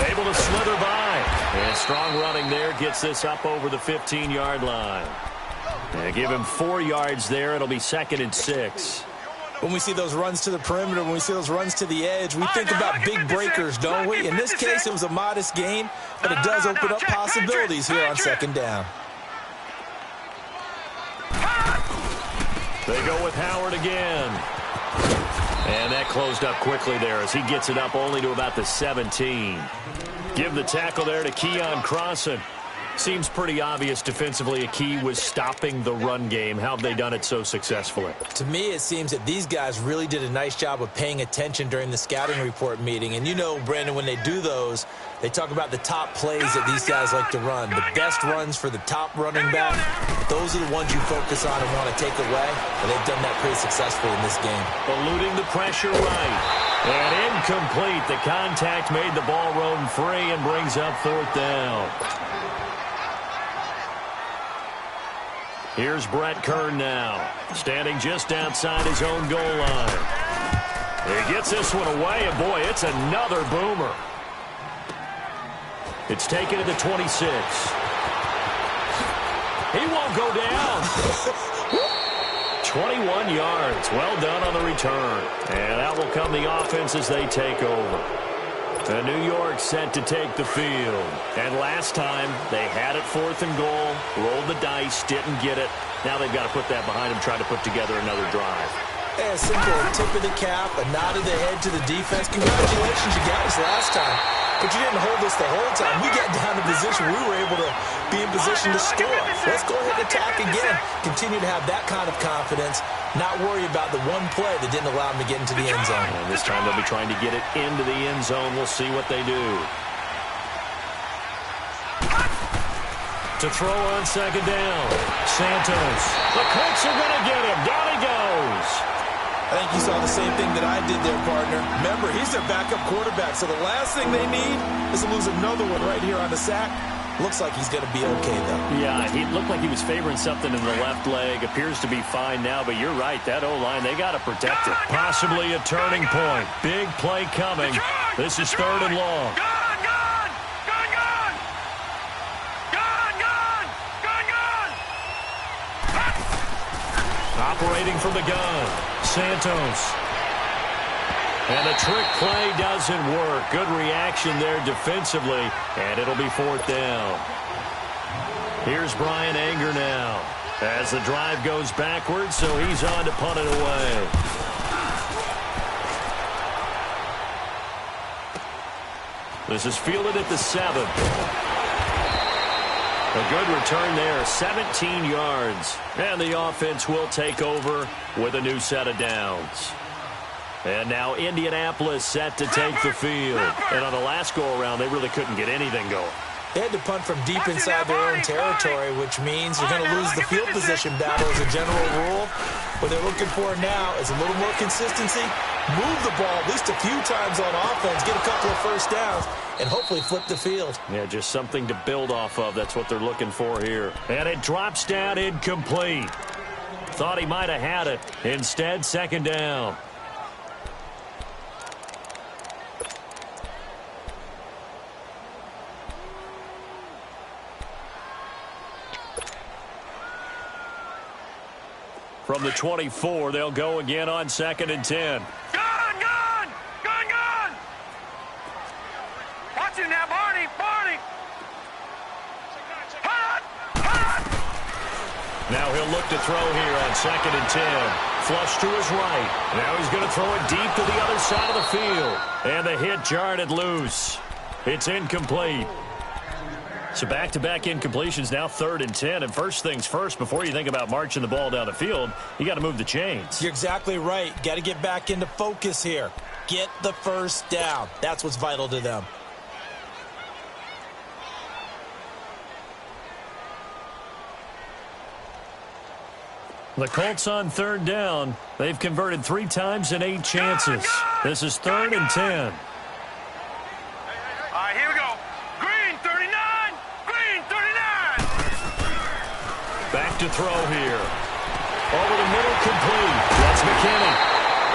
Able to slither by. And strong running there gets this up over the 15-yard line. And give him 4 yards there. It'll be 2nd and 6. When we see those runs to the perimeter, when we see those runs to the edge, we think about big breakers, don't we? In this case, it was a modest gain, but it does open up possibilities here on 2nd down. They go with Howard again. And that closed up quickly there as he gets it up only to about the 17. Give the tackle there to Keon Crossan. Seems pretty obvious defensively a key was stopping the run game. How have they done it so successfully? To me, it seems that these guys really did a nice job of paying attention during the scouting report meeting. And you know, Brandon, when they do those, they talk about the top plays that these guys like to run. The best runs for the top running back, those are the ones you focus on and want to take away. And they've done that pretty successfully in this game. Eluding the pressure right. And incomplete. The contact made the ball roam free and brings up 4th down. Here's Brett Kern now, standing just outside his own goal line. He gets this one away, and boy, it's another boomer. It's taken to the 26. He won't go down. 21 yards. Well done on the return. And out will come the offense as they take over. The New York set to take the field. And last time, they had it 4th and goal, rolled the dice, didn't get it. Now they've got to put that behind them, try to put together another drive. Yeah, simple. Tip of the cap, a nod of the head to the defense. Congratulations, you got us last time. But you didn't hold us the whole time. We got down to position. We were able to be in position to score. Let's go ahead and attack again. Continue to have that kind of confidence. Not worry about the one play that didn't allow them to get into the end zone. And this time they'll be trying to get it into the end zone. We'll see what they do. To throw on 2nd down. Santos. The Colts are going to get him. Down he goes. I think you saw the same thing that I did there, partner. Remember, he's their backup quarterback, so the last thing they need is to lose another one right here on the sack. Looks like he's going to be okay, though. Yeah, he looked like he was favoring something in the left leg. Appears to be fine now, but you're right. That O-line, they got to protect it. Possibly a turning point. Big play coming. This is 3rd and long. Operating from the gun, Santos. And the trick play doesn't work. Good reaction there defensively, and it'll be 4th down. Here's Brian Anger now as the drive goes backwards, so he's on to punt it away. This is fielded at the 7. A good return there, 17 yards. And the offense will take over with a new set of downs. And now Indianapolis set to take the field. And on the last go-around, they really couldn't get anything going. They had to punt from deep inside their own territory, which means you're going to lose the field position battle as a general rule. What they're looking for now is a little more consistency, move the ball at least a few times on offense, get a couple of first downs, and hopefully flip the field. Yeah, just something to build off of. That's what they're looking for here. And it drops down incomplete. Thought he might have had it. Instead, 2nd down. From the 24, they'll go again on 2nd and 10. Gun! Watch him now, Barney! Now he'll look to throw here on 2nd and 10. Flush to his right. Now he's going to throw it deep to the other side of the field. And the hit jarred it loose. It's incomplete. So back-to-back incompletions, now 3rd and 10. And first things first, before you think about marching the ball down the field, you got to move the chains. You're exactly right. Got to get back into focus here. Get the first down. That's what's vital to them. The Colts on 3rd down. They've converted 3 times in 8 chances. This is 3rd and 10. All right, here we go. Green 39. Back to throw here. Over the middle, complete. That's McKinney.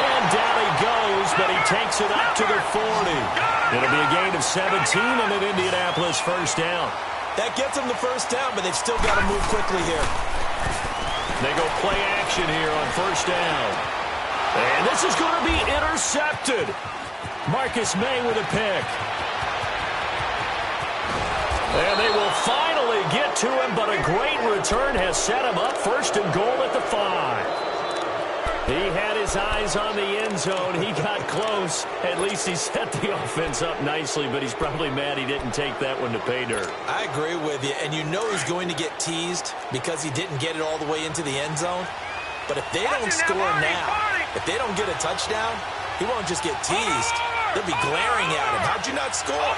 And down he goes, but he takes it up to the 40. It'll be a gain of 17 and an Indianapolis first down. That gets them the first down, but they've still got to move quickly here. They go play action here on 1st down. And this is going to be intercepted. Marcus May with a pick. And they will finally get to him, but a great return has set him up 1st and goal at the 5. He had his eyes on the end zone. He got close. At least he set the offense up nicely, but he's probably mad he didn't take that one to pay dirt. I agree with you, and you know he's going to get teased because he didn't get it all the way into the end zone. But if they don't score now, if they don't get a touchdown, he won't just get teased. They'll be glaring at him. How'd you not score?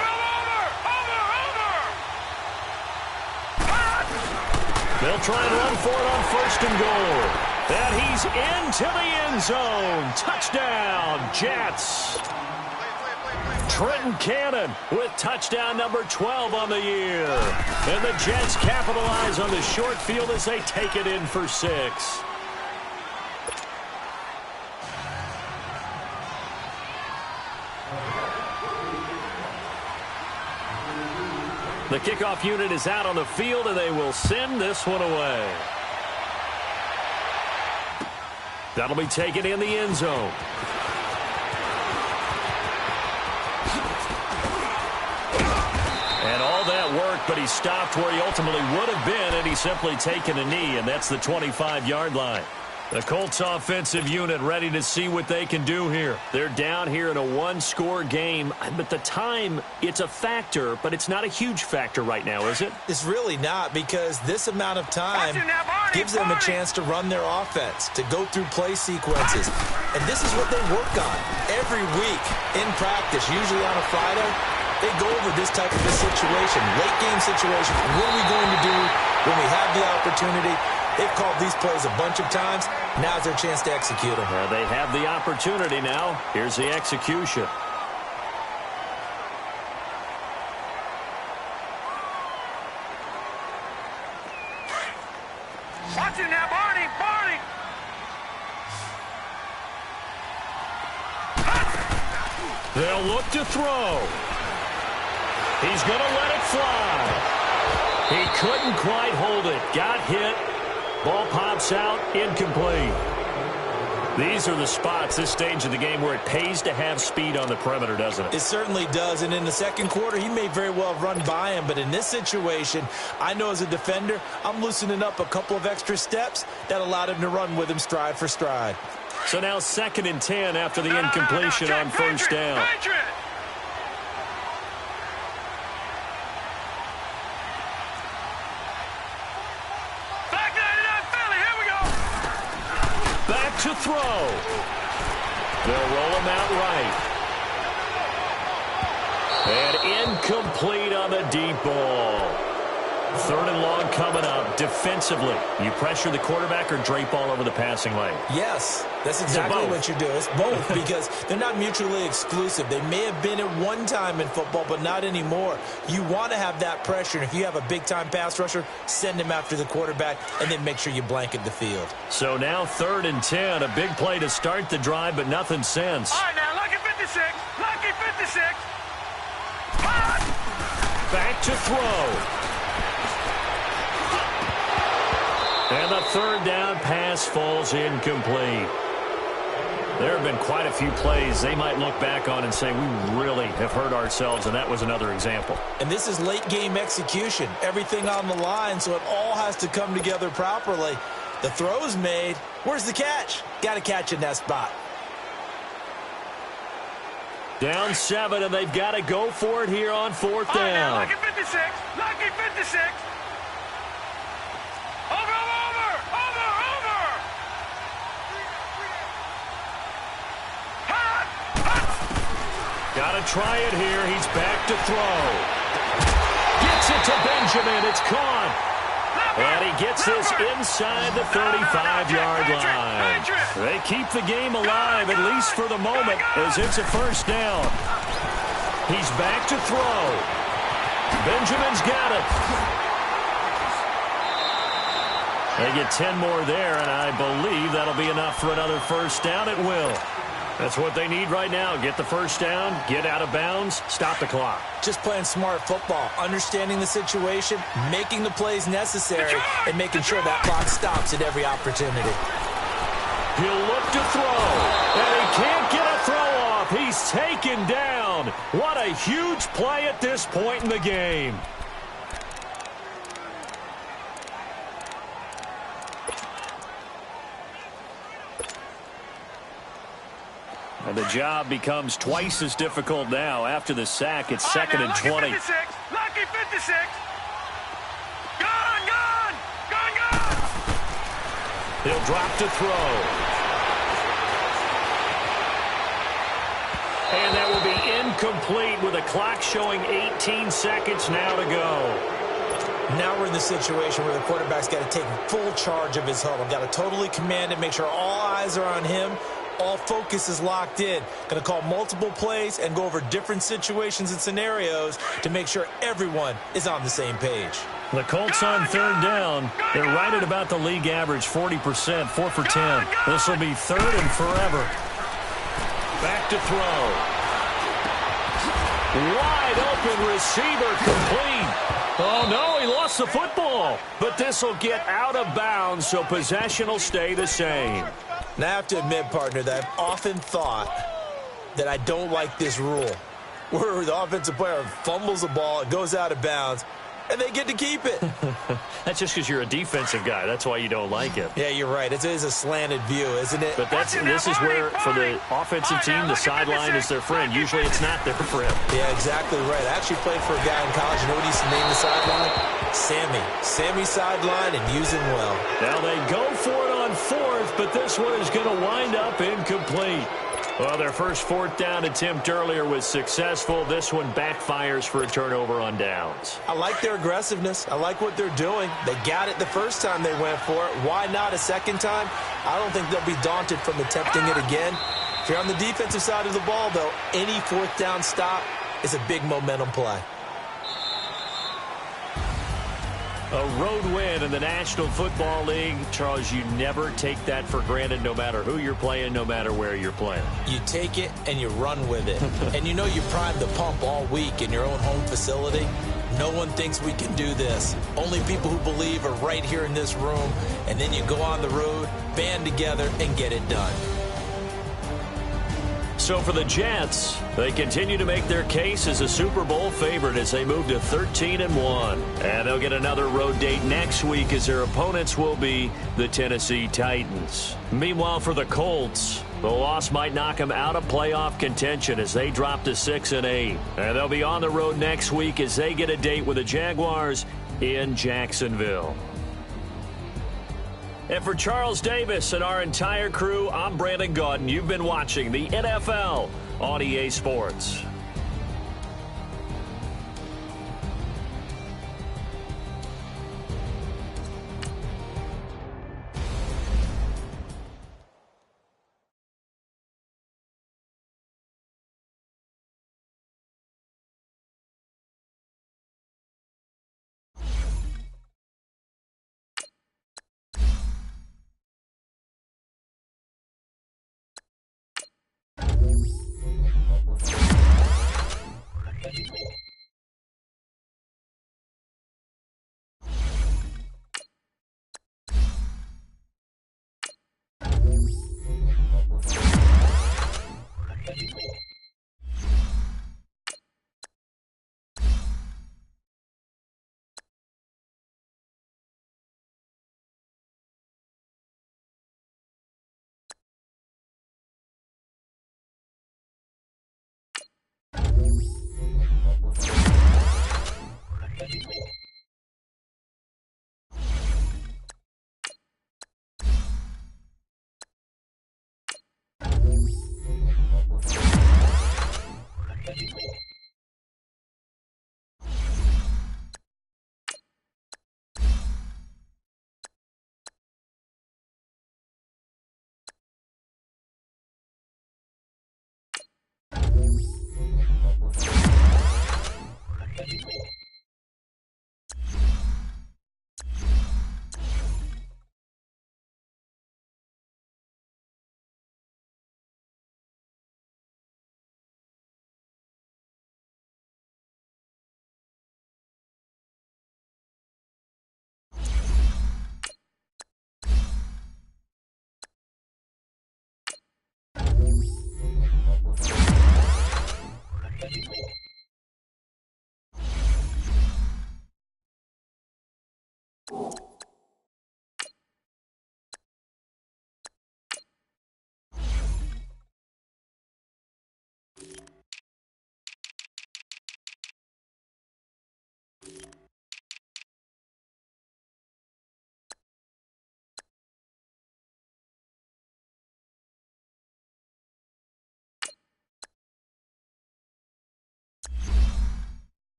They'll try and run for it on 1st and goal. And he's into the end zone. Touchdown, Jets. Trenton Cannon with touchdown number 12 on the year. And the Jets capitalize on the short field as they take it in for 6. The kickoff unit is out on the field, and they will send this one away. That'll be taken in the end zone. And all that work, but he stopped where he ultimately would have been, and he's simply taken a knee, and that's the 25-yard line. The Colts offensive unit ready to see what they can do here. They're down here in a one-score game, but the time, it's a factor, but it's not a huge factor right now, is it? It's really not, because this amount of time gives them a chance to run their offense, to go through play sequences. And this is what they work on every week in practice, usually on a Friday. They go over this type of a situation, late-game situation. What are we going to do when we have the opportunity? They've called these plays a bunch of times. Now's their chance to execute them. They have the opportunity now. Here's the execution. Watch it now, Barney! Barney! They'll look to throw. He's going to let it fly. He couldn't quite hold it. Got hit. Ball pops out, incomplete. These are the spots, this stage of the game, where it pays to have speed on the perimeter, doesn't it? It certainly does, and in the second quarter, he may very well have run by him, but in this situation, I know as a defender, I'm loosening up a couple of extra steps that allowed him to run with him stride for stride. So now 2nd and 10 after the incompletion on first down. Back to throw. They'll roll him out right. And incomplete on the deep ball. 3rd and long coming up. Defensively, you pressure the quarterback or drape all over the passing lane? Yes, that's exactly what you do. It's both because they're not mutually exclusive. They may have been at one time in football, but not anymore. You want to have that pressure, and if you have a big-time pass rusher, send him after the quarterback, and then make sure you blanket the field. So now 3rd and 10, a big play to start the drive, but nothing since. All right, now, lucky 56, lucky 56. Back to throw. And the 3rd down pass falls incomplete. There have been quite a few plays they might look back on and say, we really have hurt ourselves, and that was another example. And this is late-game execution. Everything on the line, so it all has to come together properly. The throw's made. Where's the catch? Got to catch in that spot. Down 7, and they've got to go for it here on 4th down. Right, now, lucky 56, lucky 56. Got to try it here. He's back to throw. Gets it to Benjamin. It's caught. And he gets this inside the 35-yard line. They keep the game alive, at least for the moment, as it's a 1st down. He's back to throw. Benjamin's got it. They get 10 more there, and I believe that'll be enough for another 1st down. It will. That's what they need right now. Get the 1st down, get out of bounds, stop the clock. Just playing smart football, understanding the situation, making the plays necessary, and making sure that clock stops at every opportunity. He'll look to throw, and he can't get a throw off. He's taken down. What a huge play at this point in the game. And the job becomes twice as difficult now. After the sack, it's 2nd and 20. Lucky 56, lucky 56. Gone, gone, gone, gone. He'll drop to throw. And that will be incomplete with a clock showing 18 seconds now to go. Now we're in the situation where the quarterback's got to take full charge of his huddle. Got to totally command it, make sure all eyes are on him. All focus is locked in. Going to call multiple plays and go over different situations and scenarios to make sure everyone is on the same page. The Colts on third down. They're right at about the league average, 40%, 4 for 10. This will be third and forever. Back to throw. Wide open receiver, complete. Oh, no, he lost the football. But this will get out of bounds, so possession will stay the same. Now, I have to admit, partner, that I've often thought that I don't like this rule, where the offensive player fumbles the ball, it goes out of bounds, and they get to keep it. That's just because you're a defensive guy. That's why you don't like it. Yeah, you're right. It is a slanted view, isn't it? But this is where, for the offensive team, the sideline is their friend. Usually it's not their friend. Yeah, exactly right. I actually played for a guy in college. You know what he used to name the sideline? Sammy. Sammy sideline, and use him well. Now they go for it on fourth, but this one is going to wind up incomplete. Well, their first fourth down attempt earlier was successful. This one backfires for a turnover on downs. I like their aggressiveness. I like what they're doing. They got it the first time they went for it. Why not a second time? I don't think they'll be daunted from attempting it again. If you're on the defensive side of the ball, though, any fourth down stop is a big momentum play. A road win in the National Football League. Charles, you never take that for granted no matter who you're playing, no matter where you're playing. You take it and you run with it. And you know you primed the pump all week in your own home facility. No one thinks we can do this. Only people who believe are right here in this room. And then you go on the road, band together, and get it done. So for the Jets, they continue to make their case as a Super Bowl favorite as they move to 13-1. And they'll get another road date next week as their opponents will be the Tennessee Titans. Meanwhile, for the Colts, the loss might knock them out of playoff contention as they drop to 6-8. And they'll be on the road next week as they get a date with the Jaguars in Jacksonville. And for Charles Davis and our entire crew, I'm Brandon Gaudin. You've been watching the NFL on EA Sports.